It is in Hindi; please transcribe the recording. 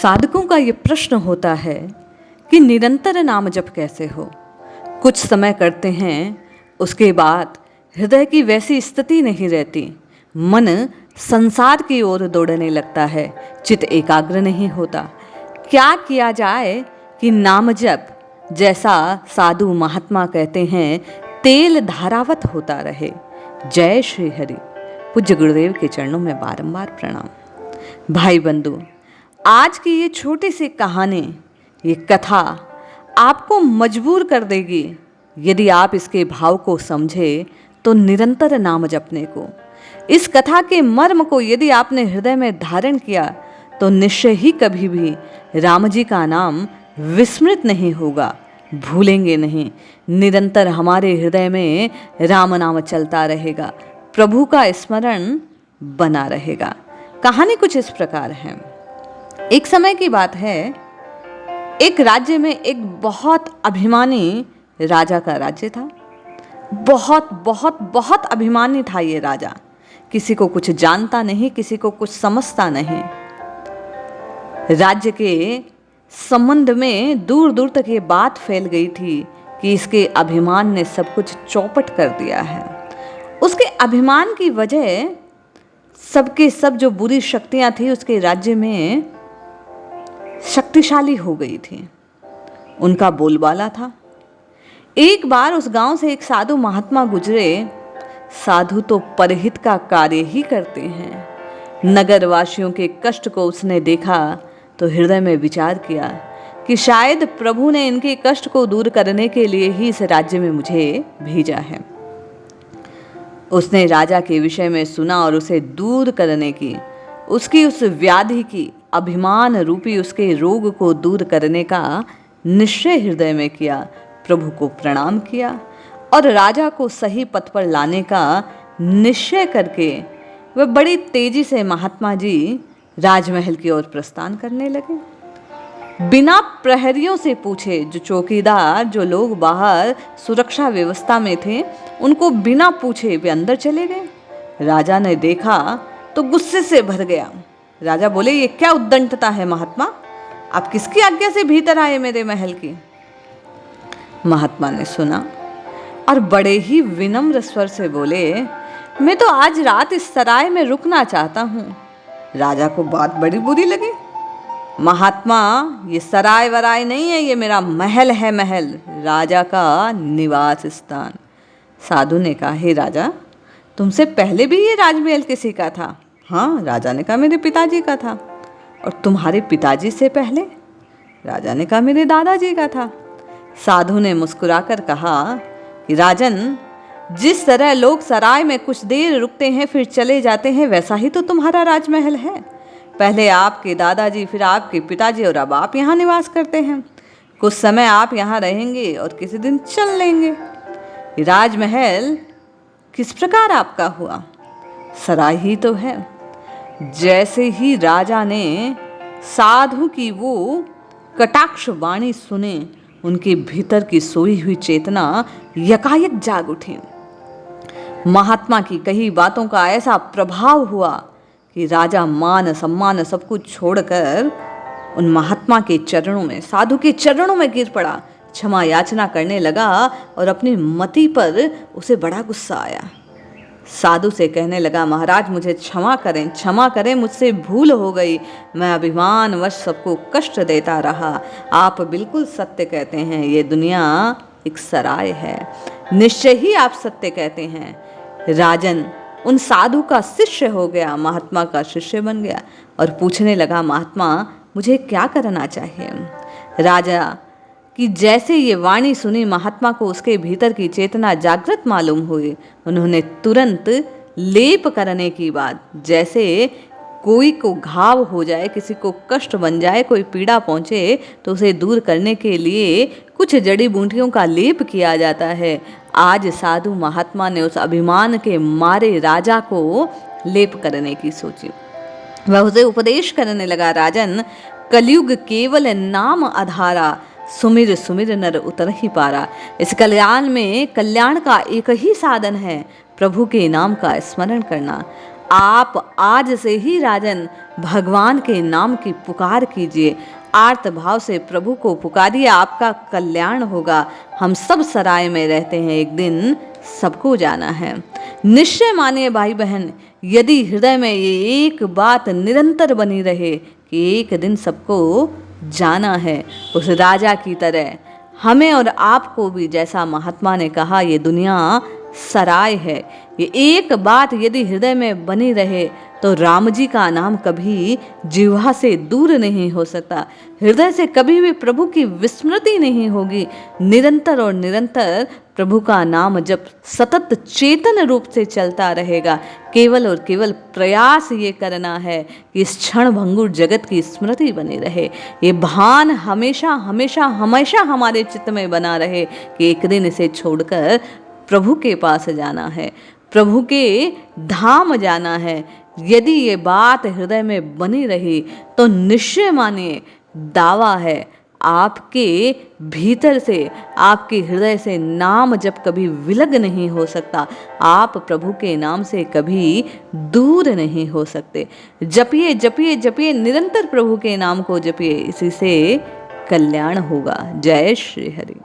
साधकों का ये प्रश्न होता है कि निरंतर नाम जप कैसे हो। कुछ समय करते हैं, उसके बाद हृदय की वैसी स्थिति नहीं रहती, मन संसार की ओर दौड़ने लगता है, चित्त एकाग्र नहीं होता। क्या किया जाए कि नाम जप, जैसा साधु महात्मा कहते हैं, तेल धारावत होता रहे। जय श्री हरि। पूज्य गुरुदेव के चरणों में बारंबार प्रणाम। भाई बंधु, आज की ये छोटी सी कहानी, ये कथा आपको मजबूर कर देगी, यदि आप इसके भाव को समझे तो निरंतर नाम जपने को। इस कथा के मर्म को यदि आपने हृदय में धारण किया तो निश्चय ही कभी भी राम जी का नाम विस्मृत नहीं होगा, भूलेंगे नहीं। निरंतर हमारे हृदय में राम नाम चलता रहेगा, प्रभु का स्मरण बना रहेगा। कहानी कुछ इस प्रकार है। एक समय की बात है, एक राज्य में एक बहुत अभिमानी राजा का राज्य था। बहुत बहुत बहुत अभिमानी था ये राजा। किसी को कुछ जानता नहीं, किसी को कुछ समझता नहीं। राज्य के संबंध में दूर दूर तक ये बात फैल गई थी कि इसके अभिमान ने सब कुछ चौपट कर दिया है। उसके अभिमान की वजह सबके सब जो बुरी शक्तियां थी उसके राज्य में शक्तिशाली हो गई थी। उनका बोलबाला था। एक बार उस गांव से एक साधु महात्मा गुजरे। साधु तो परहित का कार्य ही करते हैं। नगर वासियों के कष्ट को उसने देखा तो हृदय में विचार किया कि शायद प्रभु ने इनके कष्ट को दूर करने के लिए ही इस राज्य में मुझे भेजा है। उसने राजा के विषय में सुना और उसे दूर करने की, उसकी उस व्याधि की, अभिमान रूपी उसके रोग को दूर करने का निश्चय हृदय में किया। प्रभु को प्रणाम किया और राजा को सही पथ पर लाने का निश्चय करके वह बड़ी तेजी से महात्मा जी राजमहल की ओर प्रस्थान करने लगे। बिना प्रहरियों से पूछे, जो चौकीदार, जो लोग बाहर सुरक्षा व्यवस्था में थे, उनको बिना पूछे वे अंदर चले गए। राजा ने देखा तो गुस्से से भर गया। राजा बोले, ये क्या उद्दंडता है महात्मा, आप किसकी आज्ञा से भीतर आए मेरे महल की? महात्मा ने सुना और बड़े ही विनम्र स्वर से बोले, मैं तो आज रात इस सराय में रुकना चाहता हूँ। राजा को बात बड़ी बुरी लगी। महात्मा, ये सराय वराय नहीं है, ये मेरा महल है, महल, राजा का निवास स्थान। साधु ने कहा, हे राजा, तुमसे पहले भी ये राजमहल किसी का था? हाँ, राजा ने कहा, मेरे पिताजी का था। और तुम्हारे पिताजी से पहले? राजा ने कहा, मेरे दादाजी का था। साधु ने मुस्कुराकर कहा कि राजन, जिस तरह लोग सराय में कुछ देर रुकते हैं फिर चले जाते हैं, वैसा ही तो तुम्हारा राजमहल है। पहले आपके दादाजी, फिर आपके पिताजी और अब आप यहाँ निवास करते हैं। कुछ समय आप यहाँ रहेंगे और किसी दिन चल लेंगे। राजमहल किस प्रकार आपका हुआ? सराय ही तो है। जैसे ही राजा ने साधु की वो कटाक्ष वाणी सुने, उनके भीतर की सोई हुई चेतना यकायक जाग उठी। महात्मा की कही बातों का ऐसा प्रभाव हुआ कि राजा मान सम्मान सब कुछ छोड़कर उन महात्मा के चरणों में, साधु के चरणों में गिर पड़ा, क्षमा याचना करने लगा और अपनी मति पर उसे बड़ा गुस्सा आया। साधु से कहने लगा, महाराज मुझे क्षमा करें, क्षमा करें, मुझसे भूल हो गई, मैं अभिमानवश सबको कष्ट देता रहा। आप बिल्कुल सत्य कहते हैं, ये दुनिया एक सराय है। निश्चय ही आप सत्य कहते हैं। राजन उन साधु का शिष्य हो गया, महात्मा का शिष्य बन गया और पूछने लगा, महात्मा मुझे क्या करना चाहिए? राजा कि जैसे ये वाणी सुनी, महात्मा को उसके भीतर की चेतना जागृत मालूम हुई। उन्होंने तुरंत लेप करने की बात, जैसे कोई को घाव हो जाए, किसी को कष्ट बन जाए, कोई पीड़ा पहुंचे तो उसे दूर करने के लिए कुछ जड़ी बूटियों का लेप किया जाता है। आज साधु महात्मा ने उस अभिमान के मारे राजा को लेप करने की सोची। वह उसे उपदेश करने लगा, राजन कलयुग केवल नाम आधारा, सुमिर सुमिर नर उतर ही पारा। इस कल्याण में कल्याण का एक ही साधन है, प्रभु के नाम का स्मरण करना। आप आज से ही राजन भगवान के नाम की पुकार कीजिए, आर्त भाव से प्रभु को पुकारिए, आपका कल्याण होगा। हम सब सराय में रहते हैं, एक दिन सबको जाना है। निश्चय मानिए भाई बहन, यदि हृदय में ये एक बात निरंतर बनी रहे कि एक दिन सबको जाना है, उस राजा की तरह हमें और आपको भी, जैसा महात्मा ने कहा, ये दुनिया सराय है, ये एक बात यदि हृदय में बनी रहे तो राम जी का नाम कभी जिह्वा से दूर नहीं हो सकता, हृदय से कभी भी प्रभु की विस्मृति नहीं होगी। निरंतर और निरंतर प्रभु का नाम जब सतत चेतन रूप से चलता रहेगा, केवल और केवल प्रयास ये करना है कि इस क्षण भंगुर जगत की स्मृति बनी रहे, ये भान हमेशा हमेशा हमेशा हमारे चित्त में बना रहे कि एक दिन इसे छोड़कर प्रभु के पास जाना है, प्रभु के धाम जाना है। यदि ये बात हृदय में बनी रही तो निश्चय मानिए, दावा है, आपके भीतर से, आपके हृदय से नाम जब कभी विलग नहीं हो सकता, आप प्रभु के नाम से कभी दूर नहीं हो सकते। जपिए जपिए जपिए, निरंतर प्रभु के नाम को जपिए, इसी से कल्याण होगा। जय श्री हरि।